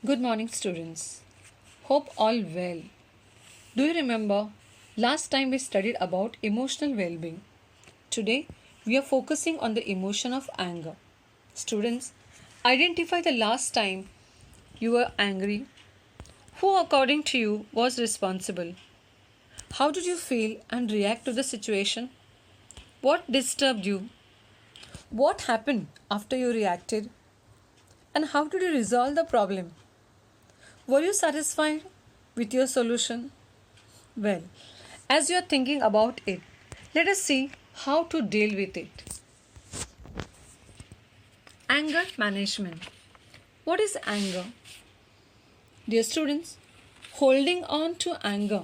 Good morning, students. Hope all well. Do you remember last time we studied about emotional well being? Today we are focusing on the emotion of anger. Students, identify the last time you were angry. Who, according to you, was responsible? How did you feel and react to the situation? What disturbed you? What happened after you reacted? And how did you resolve the problem? Were you satisfied with your solution? Well, as you are thinking about it, let us see how to deal with it. Anger management. What is anger? Dear students, holding on to anger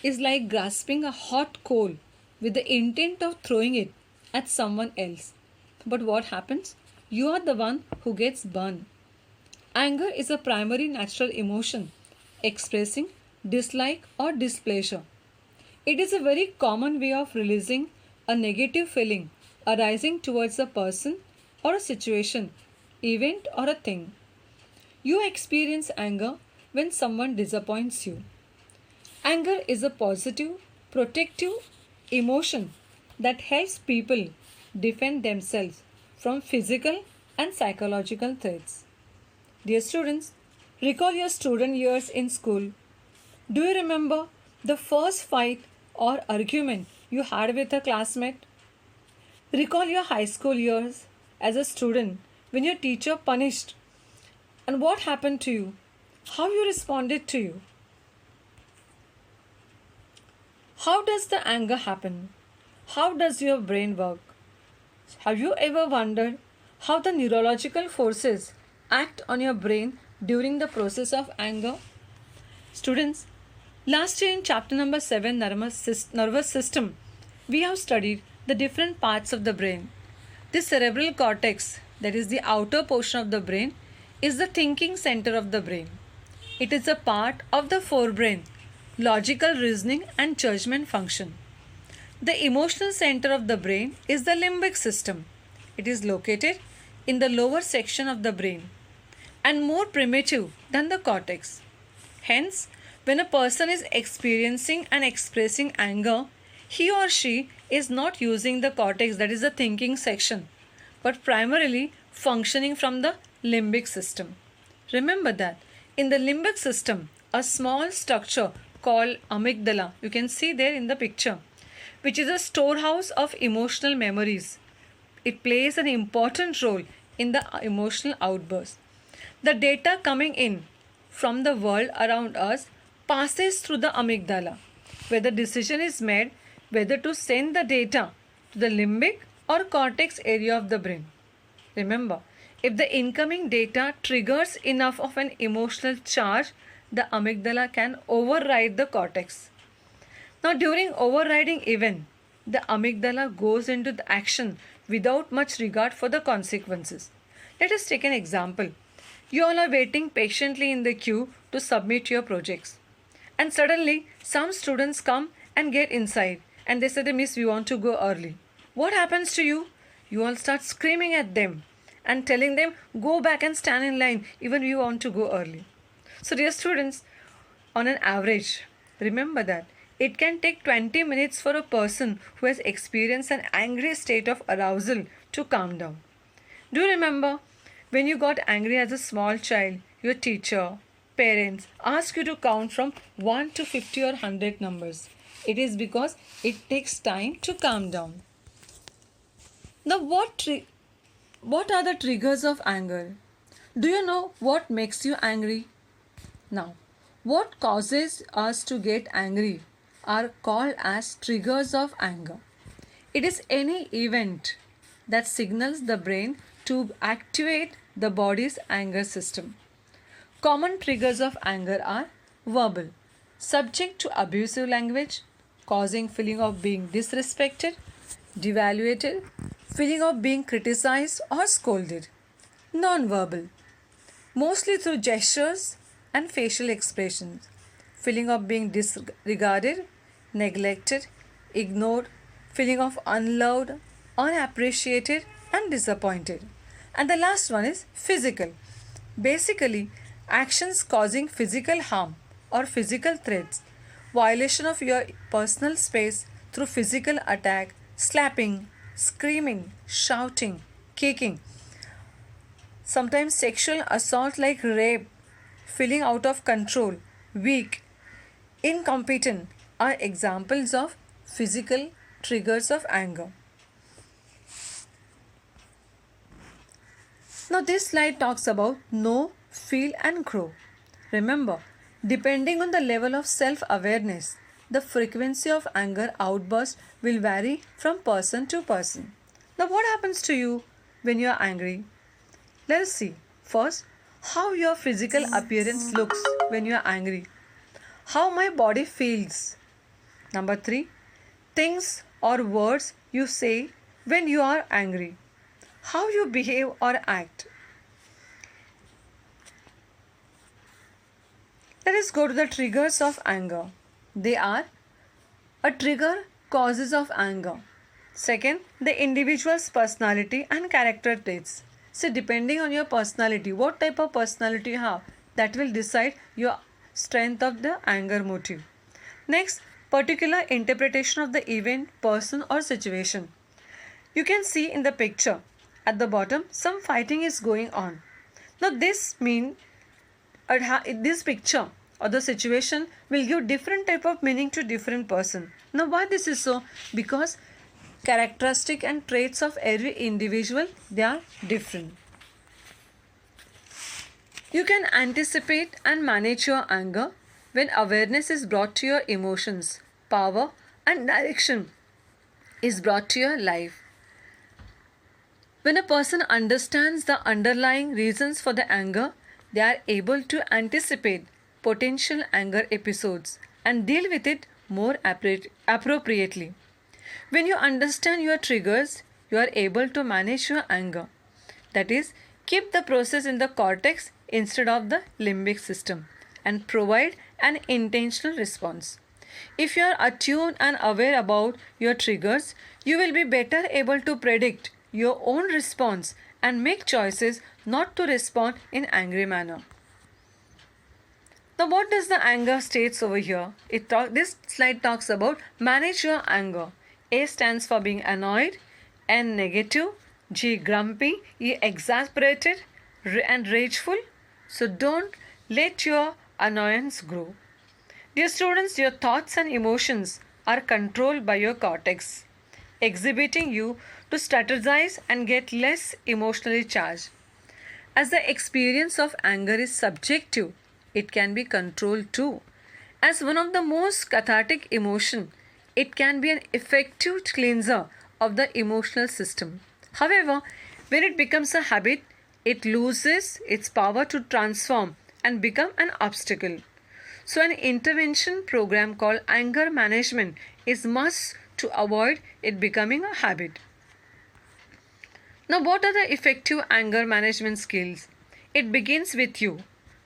is like grasping a hot coal with the intent of throwing it at someone else. But what happens? You are the one who gets burned. Anger is a primary natural emotion expressing dislike or displeasure. It is a very common way of releasing a negative feeling arising towards a person or a situation, event, or a thing. You experience anger when someone disappoints you. Anger is a positive, protective emotion that helps people defend themselves from physical and psychological threats. Dear students, recall your student years in school. Do you remember the first fight or argument you had with a classmate? Recall your high school years as a student when your teacher punished and what happened to you, how you responded to you. How does the anger happen? How does your brain work? Have you ever wondered how the neurological forces act on your brain during the process of anger? Students, last year in chapter number 7, nervous system, we have studied the different parts of the brain. The cerebral cortex, that is the outer portion of the brain, is the thinking center of the brain. It is a part of the forebrain, logical reasoning and judgment function. The emotional center of the brain is the limbic system. It is located in the lower section of the brain and more primitive than the cortex. Hence, when a person is experiencing and expressing anger, he or she is not using the cortex, that is the thinking section, but primarily functioning from the limbic system. Remember that in the limbic system, a small structure called amygdala, you can see there in the picture, which is a storehouse of emotional memories. It plays an important role in the emotional outburst. The data coming in from the world around us passes through the amygdala, where the decision is made whether to send the data to the limbic or cortex area of the brain. Remember, if the incoming data triggers enough of an emotional charge, the amygdala can override the cortex. Now, during overriding event, the amygdala goes into the action without much regard for the consequences. Let us take an example. You all are waiting patiently in the queue to submit your projects. And suddenly, some students come and get inside and they say, Miss, we want to go early. What happens to you? You all start screaming at them and telling them, go back and stand in line, even we want to go early. So, dear students, on an average, remember that it can take 20 minutes for a person who has experienced an angry state of arousal to calm down. Do you remember when you got angry as a small child, your teacher, parents ask you to count from 1 to 50 or 100 numbers? It is because it takes time to calm down. Now, what are the triggers of anger? Do you know what makes you angry? Now, what causes us to get angry are called as triggers of anger. It is any event that signals the brain to activate the body's anger system. Common triggers of anger are verbal, subject to abusive language, causing feeling of being disrespected, devaluated, feeling of being criticized or scolded. Non-verbal, mostly through gestures and facial expressions, feeling of being disregarded, neglected, ignored, feeling of unloved, unappreciated and disappointed. And the last one is physical. Basically, actions causing physical harm or physical threats, violation of your personal space through physical attack, slapping, screaming, shouting, kicking, sometimes sexual assault like rape, feeling out of control, weak, incompetent are examples of physical triggers of anger. Now, this slide talks about know, feel, and grow. Remember, depending on the level of self awareness, the frequency of anger outbursts will vary from person to person. Now, what happens to you when you are angry? Let us see. First, how your physical appearance looks when you are angry. How my body feels. Number 3, things or words you say when you are angry. How you behave or act. Let us go to the triggers of anger. They are a trigger causes of anger. Second, the individual's personality and character traits. So depending on your personality, what type of personality you have, that will decide your strength of the anger motive. Next, particular interpretation of the event, person or situation. You can see in the picture at the bottom some fighting is going on. Now this this picture or the situation will give different type of meaning to different person. Now why this is so? Because characteristic and traits of every individual, they are different. You can anticipate and manage your anger when awareness is brought to your emotions, power and direction is brought to your life. When a person understands the underlying reasons for the anger, they are able to anticipate potential anger episodes and deal with it more appropriately. When you understand your triggers, you are able to manage your anger. That is, keep the process in the cortex instead of the limbic system and provide an intentional response. If you are attuned and aware about your triggers, you will be better able to predict your own response and make choices not to respond in angry manner. Now what does the anger states over here? This slide talks about manage your anger. A stands for being annoyed, N negative, G grumpy, E exasperated and rageful. So don't let your annoyance grow. Dear students, your thoughts and emotions are controlled by your cortex, exhibiting you to strategize and get less emotionally charged. As the experience of anger is subjective, it can be controlled too. As one of the most cathartic emotion, it can be an effective cleanser of the emotional system. However, when it becomes a habit, it loses its power to transform and become an obstacle. So an intervention program called anger management is must to avoid it becoming a habit. Now what are the effective anger management skills? It begins with you.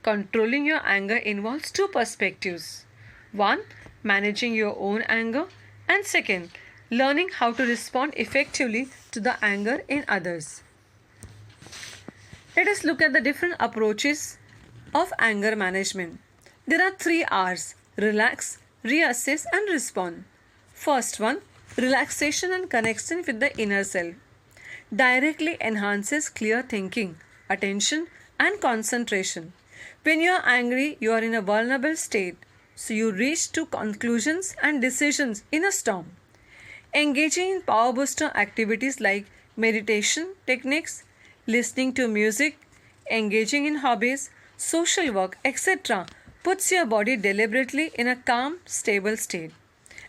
Controlling your anger involves two perspectives. One, managing your own anger, and second, learning how to respond effectively to the anger in others. Let us look at the different approaches of anger management. There are 3 R's: relax, reassess and respond. First one, relaxation and connection with the inner self. Directly enhances clear thinking, attention and concentration. When you are angry, you are in a vulnerable state, so you reach to conclusions and decisions in a storm. Engaging in power booster activities like meditation techniques, listening to music, engaging in hobbies, social work, etc. puts your body deliberately in a calm, stable state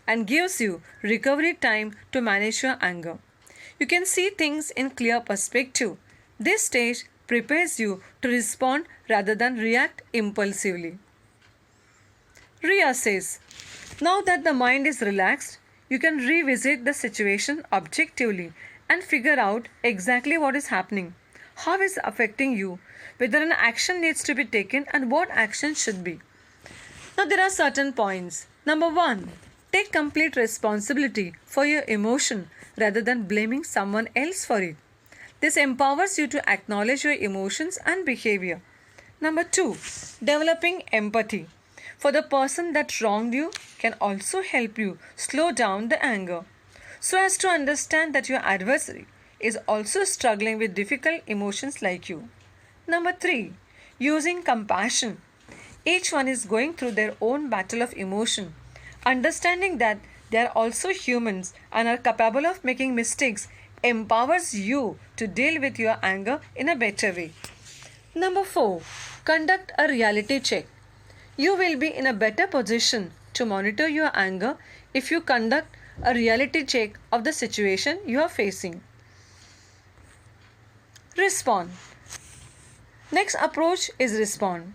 and gives you recovery time to manage your anger. You can see things in clear perspective. This stage prepares you to respond rather than react impulsively. Reassess. Now that the mind is relaxed, you can revisit the situation objectively and figure out exactly what is happening, how it is affecting you, whether an action needs to be taken and what action should be. Now there are certain points. Number 1, take complete responsibility for your emotion rather than blaming someone else for it. This empowers you to acknowledge your emotions and behavior. Number 2, developing empathy for the person that wronged you can also help you slow down the anger so as to understand that your adversary is also struggling with difficult emotions like you. Number 3, using compassion. Each one is going through their own battle of emotion. Understanding that they are also humans and are capable of making mistakes empowers you to deal with your anger in a better way. Number 4, conduct a reality check. You will be in a better position to monitor your anger if you conduct a reality check of the situation you are facing. Respond. Next approach is respond.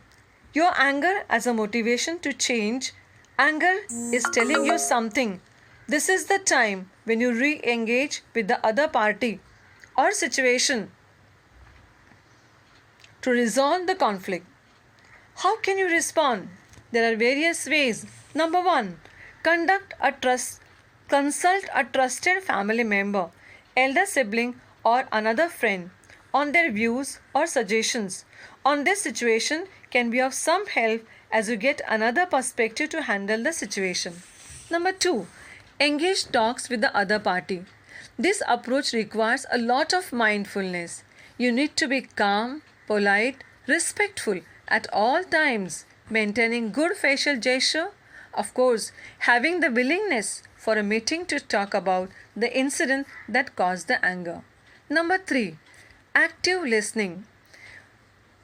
Your anger as a motivation to change. Anger is telling you something. This is the time when you re-engage with the other party or situation to resolve the conflict. How can you respond? There are various ways. Number 1, consult a trusted family member, elder sibling or another friend on their views or suggestions on this situation can be of some help as you get another perspective to handle the situation. Number 2, engage talks with the other party. This approach requires a lot of mindfulness. You need to be calm, polite, respectful at all times, maintaining good facial gesture, of course, having the willingness for a meeting to talk about the incident that caused the anger. Number 3, active listening.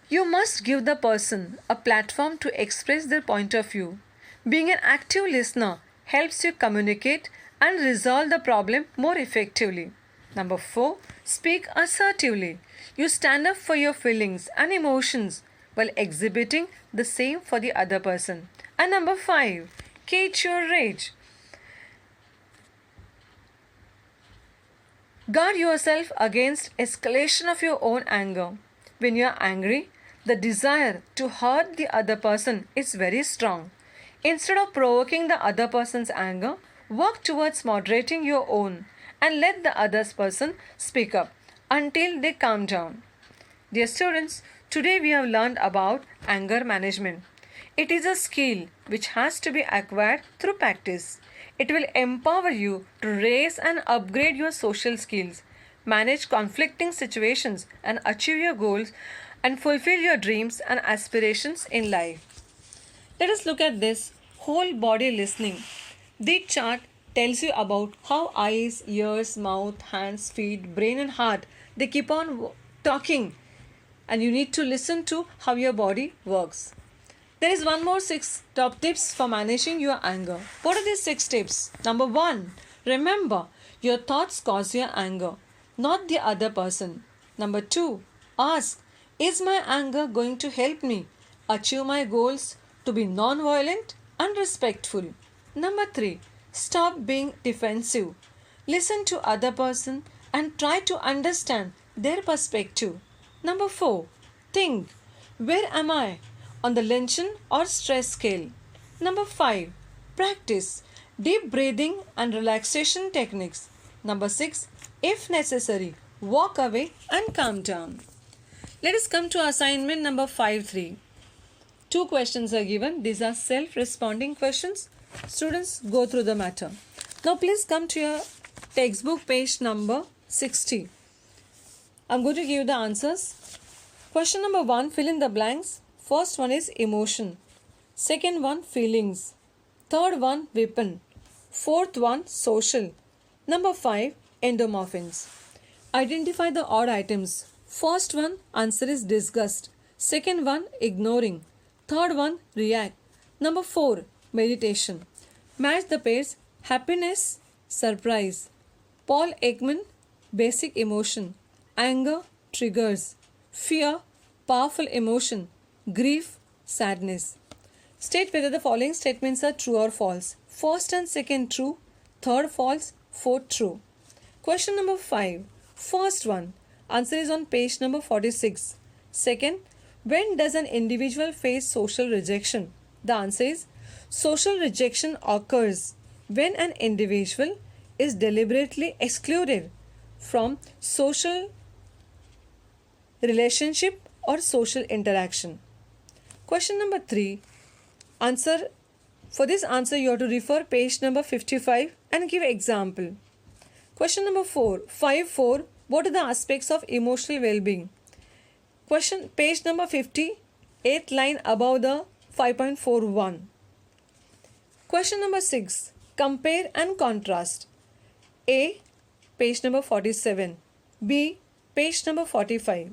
You must give the person a platform to express their point of view. Being an active listener helps you communicate and resolve the problem more effectively. Number 4, speak assertively. You stand up for your feelings and emotions while exhibiting the same for the other person. And number 5, cage your rage. Guard yourself against escalation of your own anger. When you are angry, the desire to hurt the other person is very strong. Instead of provoking the other person's anger, work towards moderating your own and let the other person speak up until they calm down. Dear students, today we have learned about anger management. It is a skill which has to be acquired through practice. It will empower you to raise and upgrade your social skills, manage conflicting situations, and achieve your goals and fulfill your dreams and aspirations in life. Let us look at this whole body listening. This chart tells you about how eyes, ears, mouth, hands, feet, brain, and heart they keep on talking, and you need to listen to how your body works. There is one more 6 top tips for managing your anger. What are these 6 tips? Number 1, remember your thoughts cause your anger, not the other person. Number 2, ask, is my anger going to help me achieve my goals to be non-violent and respectful? Number 3, stop being defensive. Listen to other person and try to understand their perspective. Number 4, think, where am I on the tension or stress scale? Number 5, practice deep breathing and relaxation techniques. Number 6, if necessary, walk away and calm down. Let us come to assignment number 5.3. 2 questions are given. These are self-responding questions. Students, go through the matter. Now please come to your textbook page number 60. I'm going to give you the answers. Question number 1, fill in the blanks. First one is emotion. Second one, feelings. Third one, weapon. Fourth one, social. Number 5, endomorphins. Identify the odd items. First one, answer is disgust. Second one, ignoring. Third one, react. Number 4, meditation. Match the pairs, happiness, surprise. Paul Ekman, basic emotion. Anger, triggers. Fear, powerful emotion. Grief, sadness. State whether the following statements are true or false. First and second true, third false, fourth true. Question number 5. First one, answer is on page number 46. Second, when does an individual face social rejection? The answer is social rejection occurs when an individual is deliberately excluded from social relationship or social interaction. Question number 3. Answer. For this answer, you have to refer page number 55 and give example. Question number 4. 5.4. What are the aspects of emotional well-being? Question page number 50, 8th line above the 5.41. Question number 6. Compare and contrast. A. Page number 47. B. Page number 45.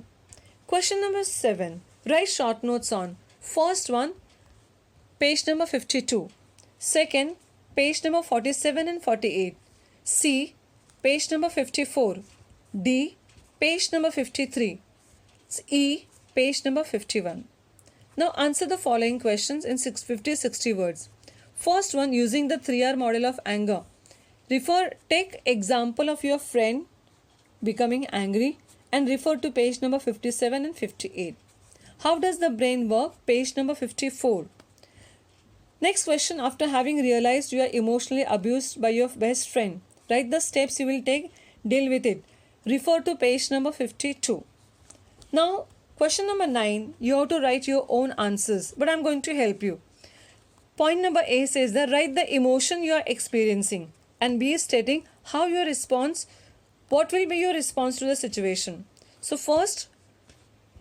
Question number 7. Write short notes on. First one, page number 52. Second, page number 47 and 48. C. Page number 54. D. Page number 53. E. Page number 51. Now answer the following questions in 60 words. First one, using the 3R model of anger. Take example of your friend becoming angry and refer to page number 57 and 58. How does the brain work? Page number 54. Next question, after having realized you are emotionally abused by your best friend, write the steps you will take, deal with it. Refer to page number 52. Now, question number 9, you have to write your own answers, but I am going to help you. Point number A says that write the emotion you are experiencing, and B is stating how your response, what will be your response to the situation. So first,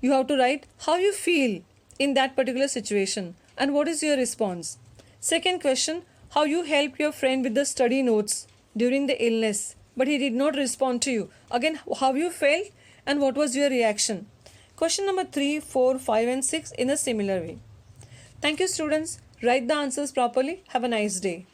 you have to write how you feel in that particular situation and what is your response. Second question, how you help your friend with the study notes during the illness, but he did not respond to you. Again, how you felt and what was your reaction. Question number 3, 4, 5 and 6 in a similar way. Thank you students. Write the answers properly. Have a nice day.